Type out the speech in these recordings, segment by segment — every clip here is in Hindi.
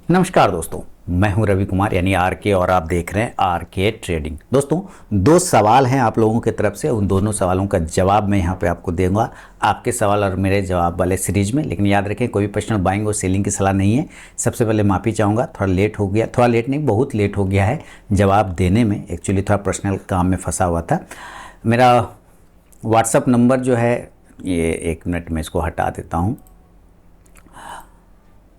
नमस्कार दोस्तों, मैं हूं रवि कुमार यानी आर के और आप देख रहे हैं आर के ट्रेडिंग। दोस्तों, दो सवाल हैं आप लोगों की तरफ से, उन दोनों सवालों का जवाब मैं यहां पे आपको दूंगा आपके सवाल और मेरे जवाब वाले सीरीज में। लेकिन याद रखें, कोई भी पर्सनल बाइंग और सेलिंग की सलाह नहीं है। सबसे पहले माफ़ी चाहूँगा, थोड़ा लेट हो गया, थोड़ा लेट नहीं बहुत लेट हो गया है जवाब देने में। एक्चुअली थोड़ा पर्सनल काम में फंसा हुआ था। मेरा व्हाट्सअप नंबर जो है, ये एक मिनट में इसको हटा देता हूँ,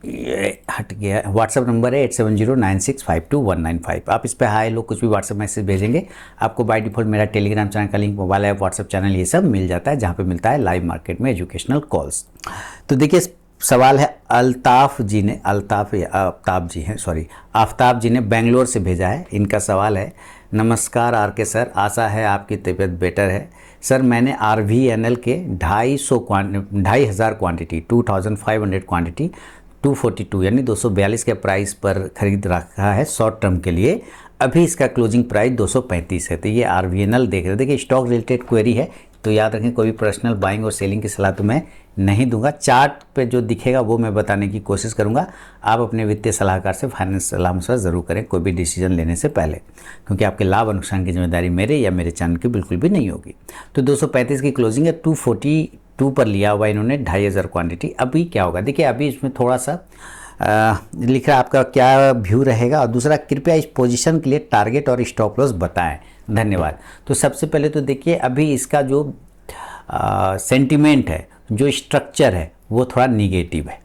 ये हट गया। व्हाट्सअप नंबर है 8709652195। आप इस पे हाय लोग कुछ भी व्हाट्सअप मैसेज भेजेंगे, आपको बाय डिफ़ॉल्ट मेरा टेलीग्राम चैनल का link, mobile app, WhatsApp channel ये सब मिल जाता है, जहाँ पे मिलता है लाइव मार्केट में एजुकेशनल कॉल्स। तो देखिए, सवाल है अल्ताफ़ जी ने, आफ्ताब जी ने बेंगलोर से भेजा है। इनका सवाल है, नमस्कार आर के सर, आशा है आपकी तबीयत बेटर है। सर, मैंने RVNL के 2,500 क्वांटिटी 2500 क्वांटिटी 242 यानी 242 के प्राइस पर खरीद रखा है शॉर्ट टर्म के लिए। अभी इसका क्लोजिंग प्राइस 235 है। तो ये RVNL देख रहे हैं। देखिए, स्टॉक रिलेटेड क्वेरी है, तो याद रखें कोई भी पर्सनल बाइंग और सेलिंग की सलाह तो मैं नहीं दूंगा। चार्ट पे जो दिखेगा वो मैं बताने की कोशिश करूंगा। आप अपने वित्तीय सलाहकार से फाइनेंस सलाह मशवरा ज़रूर करें कोई भी डिसीजन लेने से पहले, क्योंकि आपके लाभ और नुकसान की जिम्मेदारी मेरे या मेरे चैनल की बिल्कुल भी नहीं होगी। तो 235 की क्लोजिंग है, 242 पर लिया हुआ इन्होंने 2500 क्वान्टिटी। अभी क्या होगा देखिए, अभी इसमें थोड़ा सा लिख रहा है आपका क्या व्यू रहेगा, और दूसरा कृपया इस पोजीशन के लिए टारगेट और स्टॉप लॉस बताएं, धन्यवाद। तो सबसे पहले तो देखिए, अभी इसका जो सेंटिमेंट है, जो स्ट्रक्चर है, वो थोड़ा निगेटिव है।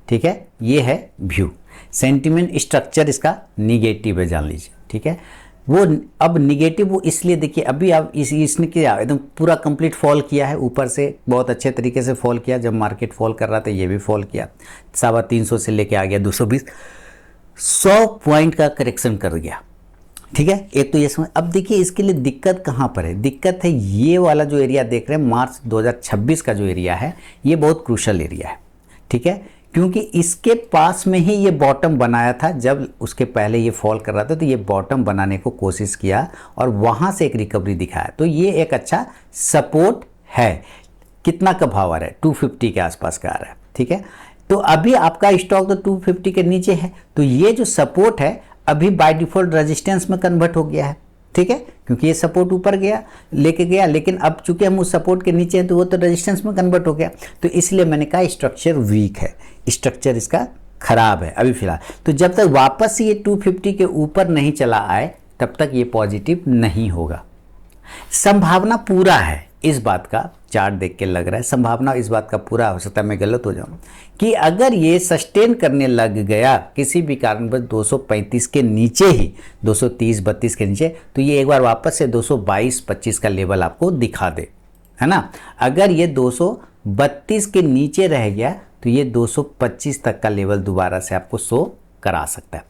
ठीक है, ये है व्यू, सेंटिमेंट स्ट्रक्चर इसका निगेटिव है, जान लीजिए। ठीक है, वो अब निगेटिव वो इसलिए, देखिए अभी अब इसने क्या एकदम पूरा कंप्लीट फॉल किया है, ऊपर से बहुत अच्छे तरीके से फॉल किया। जब मार्केट फॉल कर रहा था ये भी फॉल किया, 350 से लेके आ गया 220, 100 पॉइंट का करेक्शन कर गया। ठीक है, एक तो ये समझ। अब देखिए, इसके लिए दिक्कत कहाँ पर है? दिक्कत है ये वाला जो एरिया देख रहे हैं, मार्च 2026 का जो एरिया है, ये बहुत क्रूशल एरिया है। ठीक है, क्योंकि इसके पास में ही ये बॉटम बनाया था। जब उसके पहले ये फॉल कर रहा था तो ये बॉटम बनाने को कोशिश किया और वहाँ से एक रिकवरी दिखाया। तो ये एक अच्छा सपोर्ट है। कितना का भाव आ रहा है? 250 के आसपास का आ रहा है। ठीक है, तो अभी आपका स्टॉक तो 250 के नीचे है, तो ये जो सपोर्ट है अभी बाय डिफॉल्ट रेजिस्टेंस में कन्वर्ट हो गया है। ठीक है, क्योंकि ये सपोर्ट ऊपर गया लेके गया, लेकिन अब चूंकि हम उस सपोर्ट के नीचे हैं तो वो तो रेजिस्टेंस में कन्वर्ट हो गया। तो इसलिए मैंने कहा स्ट्रक्चर वीक है, स्ट्रक्चर इसका खराब है अभी फिलहाल। तो जब तक वापस ये 250 के ऊपर नहीं चला आए तब तक ये पॉजिटिव नहीं होगा। संभावना पूरा है इस बात का, चार्ट देख के लग रहा है संभावना इस बात का पूरा, हो सकता है मैं गलत हो जाऊं, कि अगर ये सस्टेन करने लग गया किसी भी कारणवश 235 के नीचे ही, 230-32 के नीचे, तो ये एक बार वापस से 222-25 का लेवल आपको दिखा दे, है ना। अगर ये 232 के नीचे रह गया तो ये 225 तक का लेवल दोबारा से आपको शो करा सकता है।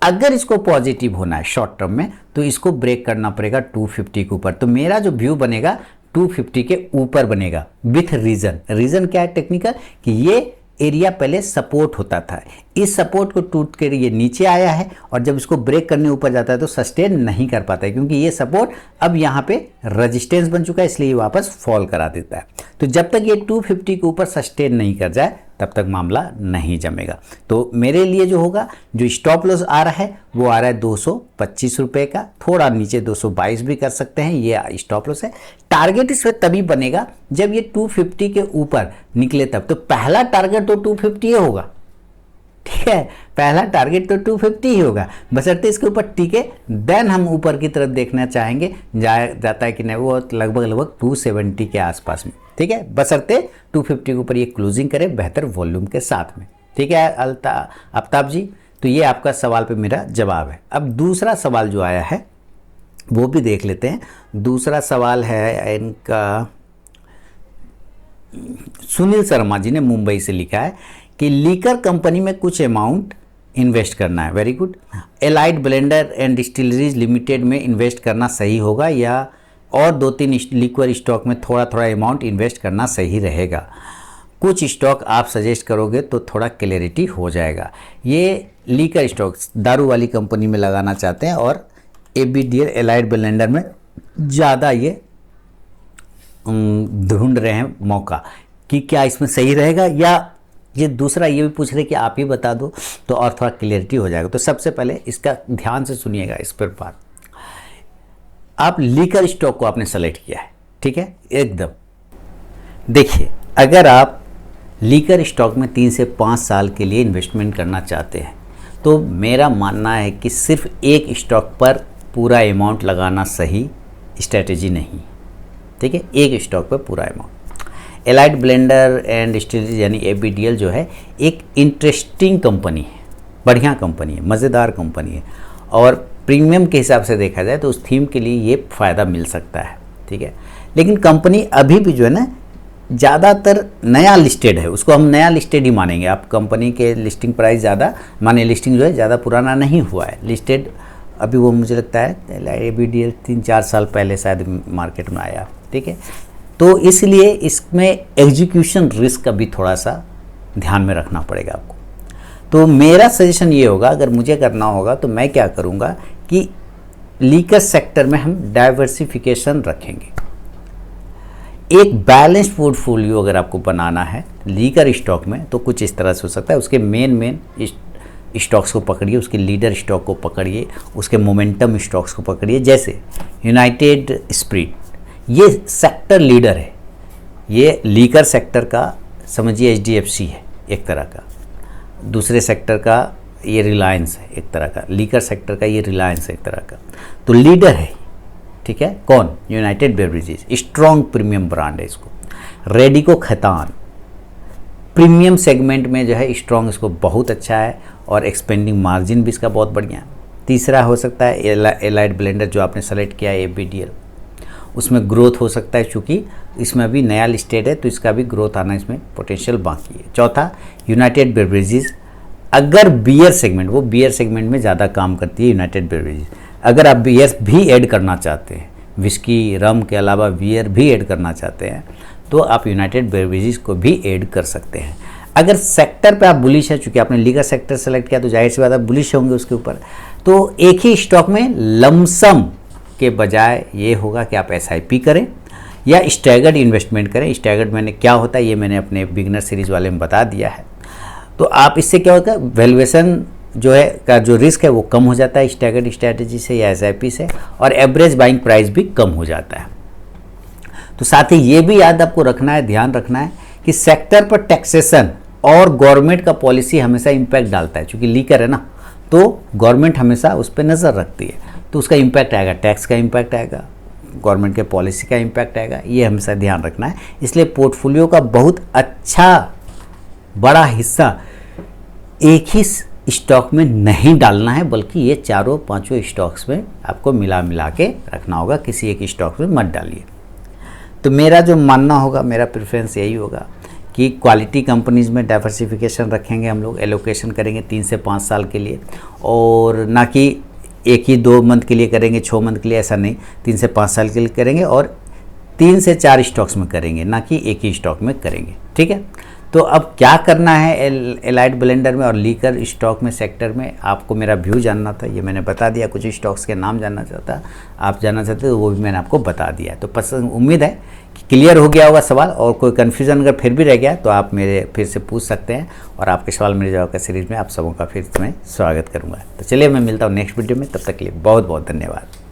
अगर इसको पॉजिटिव होना है शॉर्ट टर्म में तो इसको ब्रेक करना पड़ेगा 250 के ऊपर। तो मेरा जो व्यू बनेगा 250 के ऊपर बनेगा विथ रीजन क्या है टेक्निकल, कि ये एरिया पहले सपोर्ट होता था, इस सपोर्ट को टूट कर ये नीचे आया है, और जब इसको ब्रेक करने ऊपर जाता है तो सस्टेन नहीं कर पाता है, क्योंकि ये सपोर्ट अब यहाँ पे रेजिस्टेंस बन चुका है, इसलिए ये वापस फॉल करा देता है। तो जब तक ये 250 के ऊपर सस्टेन नहीं कर जाए तब तक मामला नहीं जमेगा। तो मेरे लिए जो होगा, जो स्टॉप लॉस आ रहा है वो आ रहा है 225 रुपये का, थोड़ा नीचे 222 भी कर सकते हैं, ये स्टॉप लॉस है। टारगेट इस वक्त तभी बनेगा जब ये 250 के ऊपर निकले तब। तो पहला टारगेट तो 250 ही होगा। ठीक है, पहला टारगेट तो 250 ही होगा, बशर्ते इसके ऊपर टिके, देन हम ऊपर की तरफ देखना चाहेंगे जाता है कि नहीं, वो लगभग 270 के आसपास में। ठीक है, बशर्ते 250 के ऊपर ये क्लोजिंग करे बेहतर वॉल्यूम के साथ में। ठीक है आफ्ताब जी, तो ये आपका सवाल पे मेरा जवाब है। अब दूसरा सवाल जो आया है वो भी देख लेते हैं। दूसरा सवाल है इनका, सुनील शर्मा जी ने मुंबई से लिखा है कि लीकर कंपनी में कुछ अमाउंट इन्वेस्ट करना है। Very good. Allied blender and distilleries limited में इन्वेस्ट करना सही होगा या और 2-3 लिक्वर स्टॉक में थोड़ा थोड़ा अमाउंट इन्वेस्ट करना सही रहेगा? कुछ स्टॉक आप सजेस्ट करोगे तो थोड़ा क्लैरिटी हो जाएगा। ये लीकर स्टॉक दारू वाली कंपनी में लगाना चाहते हैं और ABDL एलाइड ब्लेंडर में ज़्यादा ये ढूंढ रहे हैं मौका कि क्या इसमें सही रहेगा या ये दूसरा ये भी पूछ रहे कि आप ही बता दो, तो और थोड़ा क्लियरिटी हो जाएगा। तो सबसे पहले इसका ध्यान से सुनिएगा इस पर बात। आप लीकर स्टॉक को आपने सेलेक्ट किया है, ठीक है, एकदम देखिए, अगर आप लीकर स्टॉक में 3 से 5 साल के लिए इन्वेस्टमेंट करना चाहते हैं तो मेरा मानना है कि सिर्फ एक स्टॉक पर पूरा अमाउंट लगाना सही स्ट्रैटेजी नहीं, ठीक है, एक स्टॉक पर पूरा amount. Allied blender and distilleries यानी ABDL जो है एक इंटरेस्टिंग कंपनी है, बढ़िया कंपनी है, मज़ेदार कंपनी है, और प्रीमियम के हिसाब से देखा जाए तो उस थीम के लिए ये फ़ायदा मिल सकता है, ठीक है। लेकिन कंपनी अभी भी जो है ना ज़्यादातर नया लिस्टेड है, उसको हम नया लिस्टेड ही मानेंगे। आप कंपनी के लिस्टिंग प्राइस ज़्यादा माने, लिस्टिंग जो है ज़्यादा पुराना नहीं हुआ है, लिस्टेड अभी वो मुझे लगता है ABDL 3-4 साल पहले शायद मार्केट में आया, ठीक है। तो इसलिए इसमें एग्जीक्यूशन रिस्क का भी थोड़ा सा ध्यान में रखना पड़ेगा आपको। तो मेरा सजेशन ये होगा, अगर मुझे करना होगा तो मैं क्या करूँगा कि लीकर सेक्टर में हम डाइवर्सिफिकेशन रखेंगे। एक बैलेंस पोर्टफोलियो अगर आपको बनाना है लीकर स्टॉक में तो कुछ इस तरह से हो सकता है। उसके मेन स्टॉक्स को पकड़िए, उसके लीडर स्टॉक को पकड़िए, उसके मोमेंटम स्टॉक्स को पकड़िए। जैसे यूनाइटेड स्पिरिट ये सेक्टर लीडर है, ये लीकर सेक्टर का समझिए HDFC है एक तरह का, दूसरे सेक्टर का ये रिलायंस है एक तरह का, लीकर सेक्टर का ये रिलायंस है एक तरह का, तो लीडर है, ठीक है। कौन? United beverages, strong premium brand है इसको। रेडिको खैतान प्रीमियम सेगमेंट में जो है स्ट्रॉन्ग, इसको बहुत अच्छा है और एक्सपेंडिंग मार्जिन भी इसका बहुत बढ़िया है। तीसरा हो सकता है एलाइड ब्लेंडर जो आपने सेलेक्ट किया है ABDL, उसमें ग्रोथ हो सकता है, चूँकि इसमें अभी नया लिस्टेड है तो इसका भी ग्रोथ आना इसमें पोटेंशियल बाकी है। चौथा यूनाइटेड बेवरेजेस, अगर बियर सेगमेंट, वो बियर सेगमेंट में ज़्यादा काम करती है यूनाइटेड बेवरेजेस, अगर आप बियर भी ऐड करना चाहते हैं, विस्की रम के अलावा बियर भी ऐड करना चाहते हैं तो आप यूनाइटेड बेवरेजेस को भी ऐड कर सकते हैं। अगर सेक्टर पे आप बुलिश है, चूँकि आपने लीगर सेक्टर सेलेक्ट किया तो जाहिर सी बात आप बुलिश होंगे उसके ऊपर, तो एक ही स्टॉक में लमसम के बजाय ये होगा कि आप SIP करें या स्टैगर्ड इन्वेस्टमेंट करें। स्टैगर्ड मैंने क्या होता है ये मैंने अपने बिगनर सीरीज़ वाले में बता दिया है। तो आप इससे क्या होता है, वैल्यूएशन जो है का जो रिस्क है वो कम हो जाता है स्टैगर्ड स्ट्रैटेजी से या SIP से, और एवरेज बाइंग प्राइस भी कम हो जाता है। तो साथ ही ये भी याद आपको रखना है, ध्यान रखना है कि सेक्टर पर टैक्सेशन और गवर्नमेंट का पॉलिसी हमेशा इम्पैक्ट डालता है। चूँकि लीकर है ना, तो गवर्नमेंट हमेशा उस पर नज़र रखती है, तो उसका इम्पैक्ट आएगा, टैक्स का इम्पैक्ट आएगा, गवर्नमेंट के पॉलिसी का इम्पैक्ट आएगा, ये हमेशा ध्यान रखना है। इसलिए पोर्टफोलियो का बहुत अच्छा बड़ा हिस्सा एक ही स्टॉक में नहीं डालना है, बल्कि ये 4-5 स्टॉक्स में आपको मिला के रखना होगा, किसी एक स्टॉक में मत डालिए। तो मेरा जो मानना होगा, मेरा प्रेफरेंस यही होगा कि क्वालिटी कंपनीज़ में डाइवर्सिफिकेशन रखेंगे, हम लोग एलोकेशन करेंगे 3 से 5 साल के लिए, और ना कि 1 ही 2 मंथ के लिए करेंगे, 6 मंथ के लिए, ऐसा नहीं, 3 से 5 साल के लिए करेंगे और 3 से 4 स्टॉक्स में करेंगे, ना कि एक ही स्टॉक में करेंगे, ठीक है। तो अब क्या करना है एलाइड ब्लेंडर में और लीकर स्टॉक में सेक्टर में, आपको मेरा व्यू जानना था, ये मैंने बता दिया। कुछ स्टॉक्स के नाम जानना चाहता, आप जानना चाहते तो वो भी मैंने आपको बता दिया। तो पसंद, उम्मीद है कि क्लियर हो गया होगा सवाल, और कोई कन्फ्यूज़न अगर फिर भी रह गया तो आप मेरे फिर से पूछ सकते हैं, और आपके सवाल मेरे जवाब का सीरीज़ में आप सबों का फिर से मैं स्वागत करूँगा। तो चलिए मैं मिलता हूँ नेक्स्ट वीडियो में, तब तक के लिए बहुत बहुत धन्यवाद।